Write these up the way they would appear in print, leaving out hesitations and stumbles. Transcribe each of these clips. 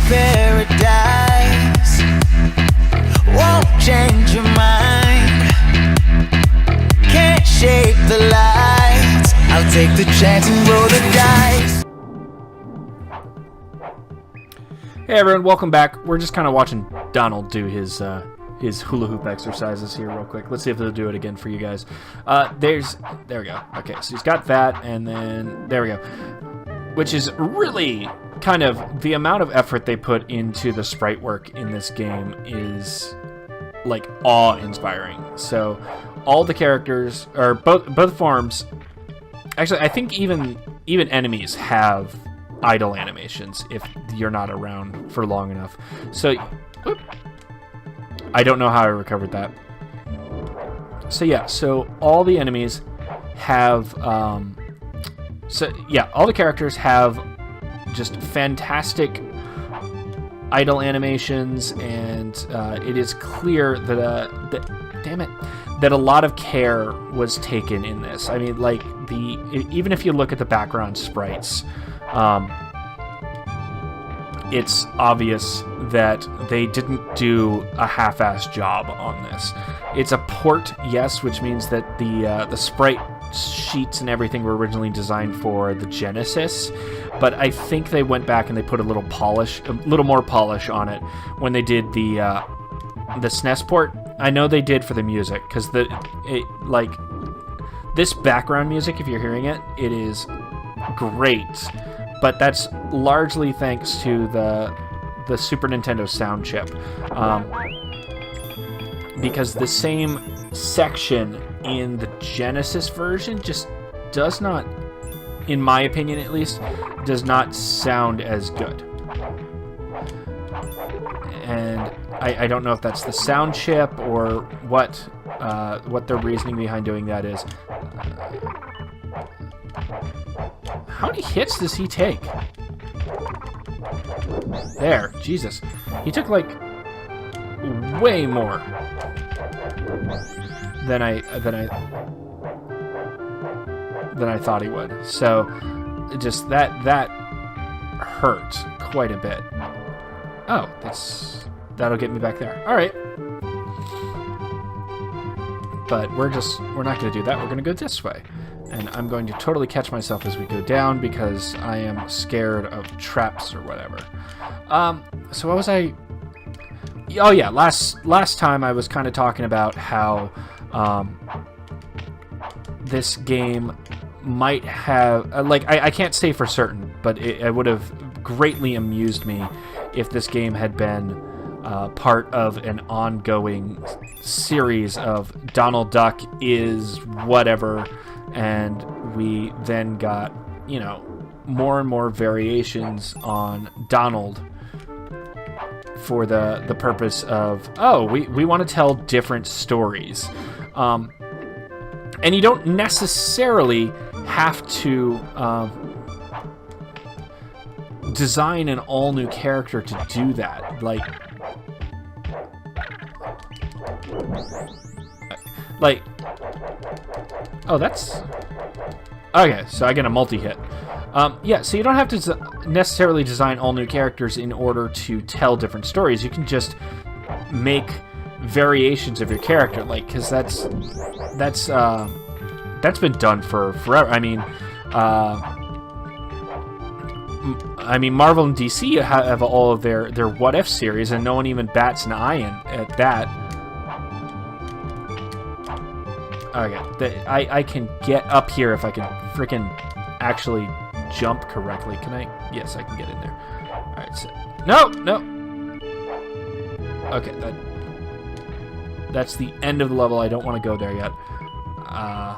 paradise won't change your mind. Can't shape the lights. I'll take the chance and roll the dice. Hey everyone, welcome back. We're just kind of watching Donald do his hula hoop exercises here real quick. Let's see if they'll do it again for you guys. There we go. Okay, so he's got that, and then there we go. Which is really kind of the amount of effort they put into the sprite work in this game is like awe-inspiring. So all the characters, or both forms, actually I think even enemies have idle animations if you're not around for long enough. So, whoop, I don't know how I recovered that. So yeah, so all the enemies have, all the characters have just fantastic idle animations, and it is clear that a lot of care was taken in this. I mean, like even if you look at the background sprites, it's obvious that they didn't do a half-assed job on this. It's a port, yes, which means that the sprite sheets and everything were originally designed for the Genesis, but I think they went back and they put a little more polish on it when they did the SNES port. I know they did for the music, because this background music, if you're hearing it, it is great. But that's largely thanks to the Super Nintendo sound chip, because the same section in the Genesis version just does not, in my opinion at least, does not sound as good. And I don't know if that's the sound chip or what the reasoning behind doing that is. How many hits does he take? There, Jesus. He took, like, way more than I thought he would. So, just that hurt quite a bit. Oh, that'll get me back there. All right. But we're not going to do that. We're going to go this way. And I'm going to totally catch myself as we go down because I am scared of traps or whatever. So what was I... Oh yeah, last time I was kind of talking about how this game might have... I can't say for certain, but it would have greatly amused me if this game had been part of an ongoing series of Donald Duck is whatever... And we then got, more and more variations on Donald for the purpose of, we want to tell different stories. And you don't necessarily have to design an all-new character to do that. Oh, that's... Okay, so I get a multi-hit. Yeah, so you don't have to necessarily design all new characters in order to tell different stories. You can just make variations of your character, because that's been done for forever. I mean, Marvel and DC have all of their What If series, and no one even bats an eye at that. Okay, I can get up here if I can frickin' actually jump correctly. Can I? Yes, I can get in there. Alright, so... No! Okay, that's the end of the level. I don't want to go there yet. I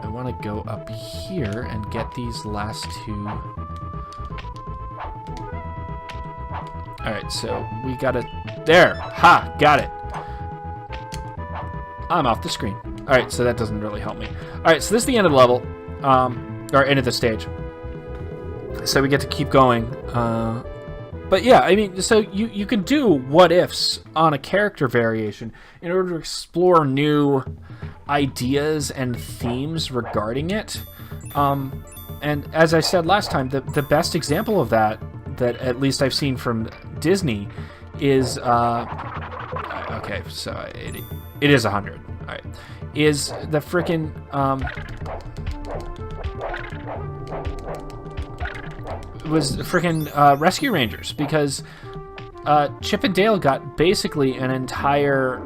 want to go up here and get these last two... Alright, so we gotta... There! Ha! Got it! I'm off the screen. Alright, so that doesn't really help me. Alright, so this is the end of the level. Or end of the stage. So we get to keep going. But yeah, I mean, so you can do what-ifs on a character variation in order to explore new ideas and themes regarding it. And as I said last time, the best example of that at least I've seen from Disney is okay, so it is 100. All right, is the frickin' was frickin' Rescue Rangers, because Chip and Dale got basically an entire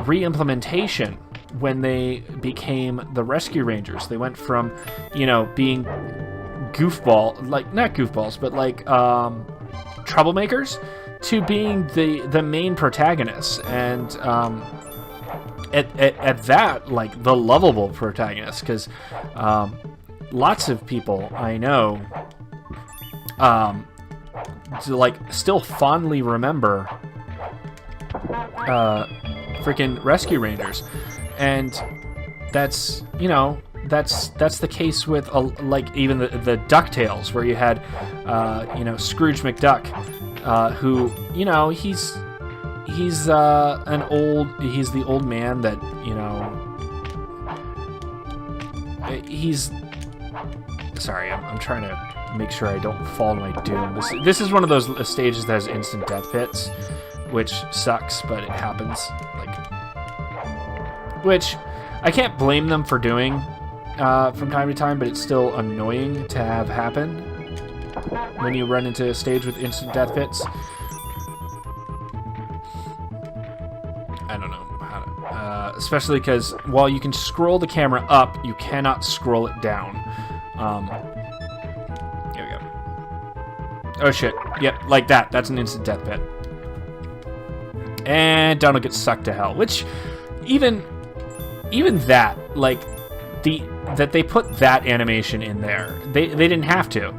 re-implementation when they became the Rescue Rangers. They went from, being goofball, like not goofballs, but like troublemakers, to being the main protagonists, and at that, like, the lovable protagonist, because lots of people I know still fondly remember freaking Rescue Rangers, and that's the case with even the DuckTales, where you had Scrooge McDuck, who he's the old man that he's sorry, I'm trying to make sure I don't fall to my doom. This is one of those stages that has instant death pits, which sucks, but it happens. Which I can't blame them for doing from time to time, but it's still annoying to have happen when you run into a stage with instant death pits. I don't know how to, especially because while you can scroll the camera up, you cannot scroll it down. Here we go. Oh shit! Yep, like that. That's an instant death pit. And Donald gets sucked to hell. Which, even that, that they put that animation in there. They didn't have to.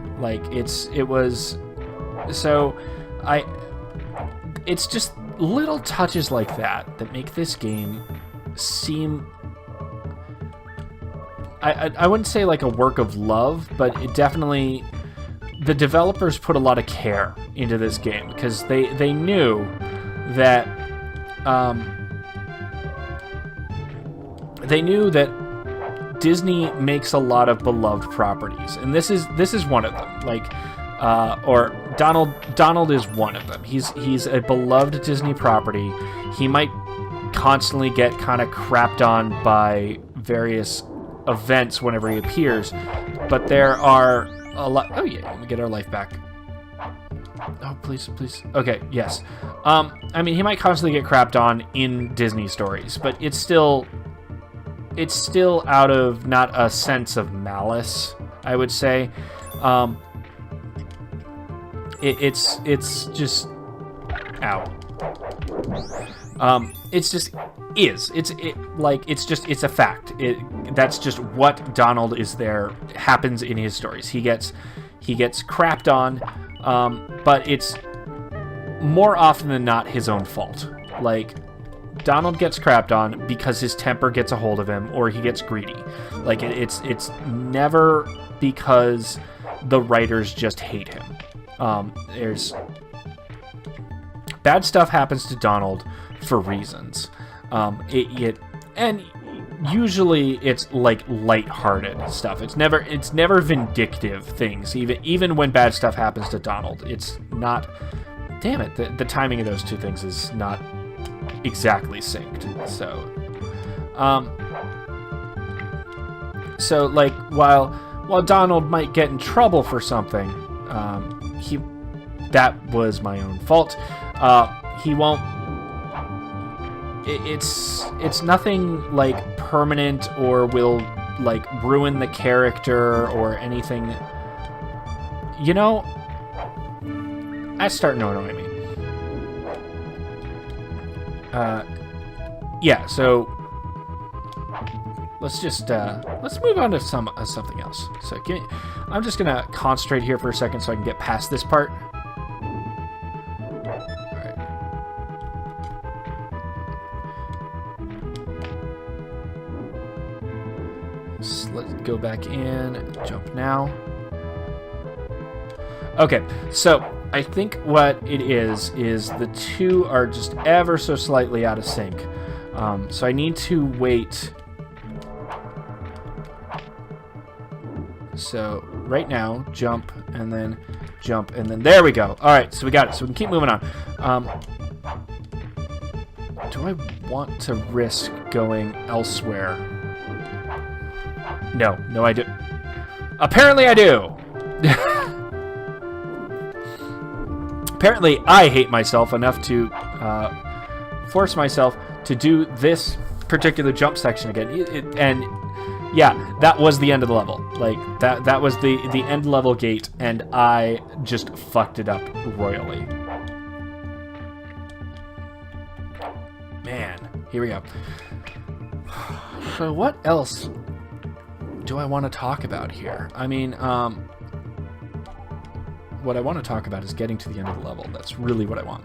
It's just little touches like that make this game seem, I wouldn't say like a work of love, but it definitely, the developers put a lot of care into this game, because they knew that Disney makes a lot of beloved properties, and this is one of them. Or Donald is one of them. He's a beloved Disney property. He might constantly get kind of crapped on by various events whenever he appears, but there are a lot. Oh yeah, let me get our life back. Oh, please. Okay, yes. He might constantly get crapped on in Disney stories, but it's still out of not a sense of malice, I would say. It's just ow. It's just is. It's a fact. That's just what Donald is there happens in his stories. He gets crapped on, but it's more often than not his own fault. Donald gets crapped on because his temper gets a hold of him, or he gets greedy. It's never because the writers just hate him. There's bad stuff happens to Donald for reasons. And usually it's lighthearted stuff. It's never vindictive things. Even when bad stuff happens to Donald, it's not. Damn it! The timing of those two things is not exactly synced. So while Donald might get in trouble for something, that was my own fault. He won't. It's nothing permanent or will ruin the character or anything. That's starting to annoy me. Yeah. So let's move on to something else. So I'm just gonna concentrate here for a second so I can get past this part. Let's go back in, jump now. Okay, so I think what it is the two are just ever so slightly out of sync. So I need to wait. So right now, jump, and then jump, and then there we go. All right, so we got it. So we can keep moving on. Do I want to risk going elsewhere? No, I do. Apparently I do. Apparently I hate myself enough to force myself to do this particular jump section again. And yeah, that was the end of the level. Like, that was the end level gate, and I just fucked it up royally. Man, here we go. So what else do I want to talk about here? I mean, what I want to talk about is getting to the end of the level. That's really what I want.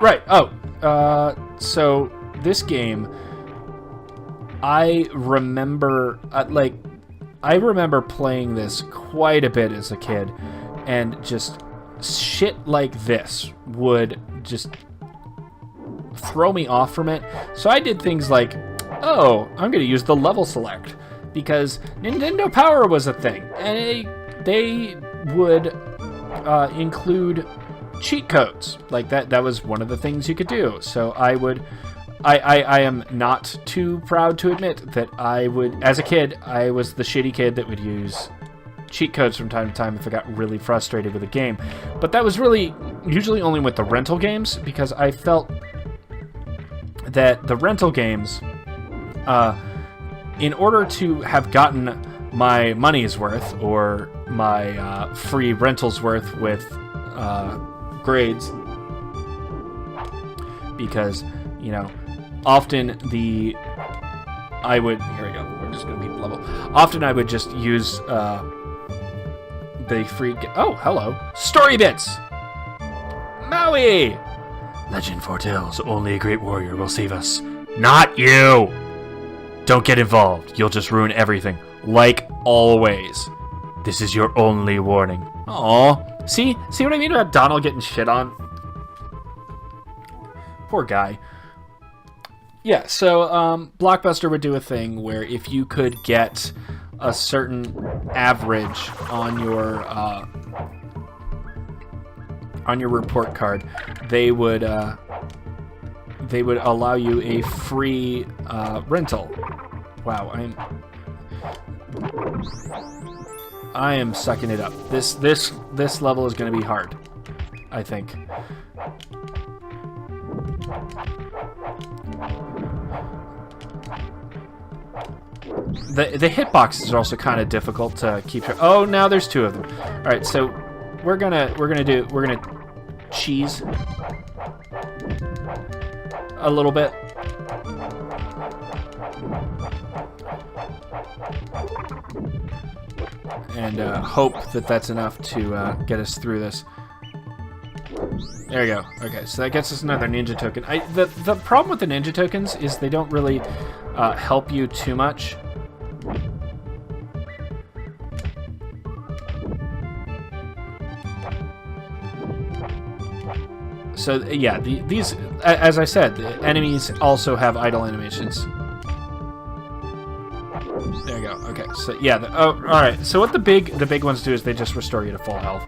Right. Oh, so this game, I remember, I remember playing this quite a bit as a kid, and just shit like this would just throw me off from it. So I did things like, oh, I'm going to use the level select, because Nintendo Power was a thing, and they would include cheat codes. Like that was one of the things you could do. So I am not too proud to admit that I would, as a kid, I was the shitty kid that would use cheat codes from time to time if I got really frustrated with a game. But that was really usually only with the rental games, because I felt that the rental games, in order to have gotten my money's worth, or my free rentals worth with grades, because, you know, often here we go, we're just going to beat the level. Often I would just use the free, oh, hello, story bits! Maui! Legend foretells only a great warrior will save us. Not you! Don't get involved, you'll just ruin everything. Like always. This is your only warning. Aww. See what I mean about Donald getting shit on? Poor guy. Yeah, so Blockbuster would do a thing where if you could get a certain average on your report card, they would allow you a free rental. Wow, I am sucking it up. This level is going to be hard, I think. The hitboxes are also kind of difficult to keep track. Oh, now there's two of them. All right, so we're gonna cheese a little bit. And hope that that's enough to get us through this. There we go. Okay, so that gets us another ninja token. The problem with the ninja tokens is they don't really help you too much. So yeah, these, as I said, the enemies also have idle animations. There you go. Okay, so yeah. Oh, all right. So what the big ones do is they just restore you to full health.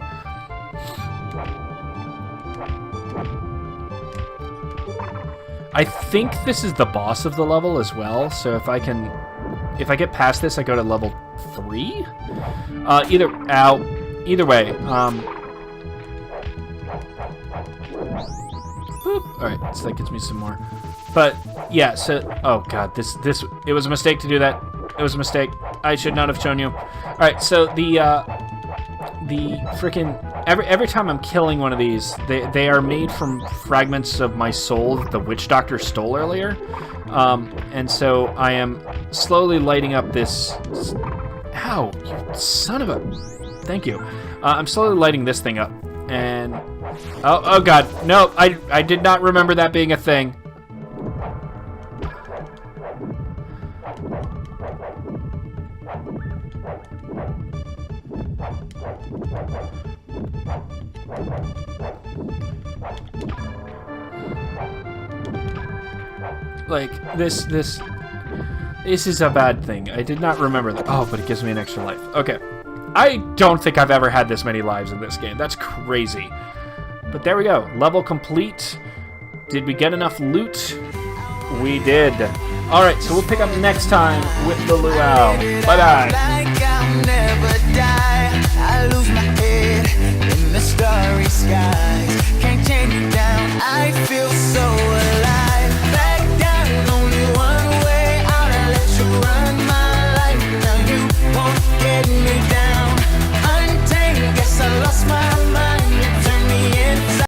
I think this is the boss of the level as well. So if I get past this, I go to level 3. Either way. Boop. All right, so that gets me some more. But yeah, so oh god, this it was a mistake to do that. It was a mistake. I should not have shown you. All right, so the freaking every time I'm killing one of these, they are made from fragments of my soul that the witch doctor stole earlier, and so I am slowly lighting up this. Ow, you son of a! Thank you. I'm slowly lighting this thing up, and oh god, no! I did not remember that being a thing. Like, this is a bad thing. I did not remember that. Oh, but it gives me an extra life. Okay. I don't think I've ever had this many lives in this game. That's crazy. But there we go. Level complete. Did we get enough loot? We did. Alright, so we'll pick up next time with the luau. Bye-bye. Like I'll never die.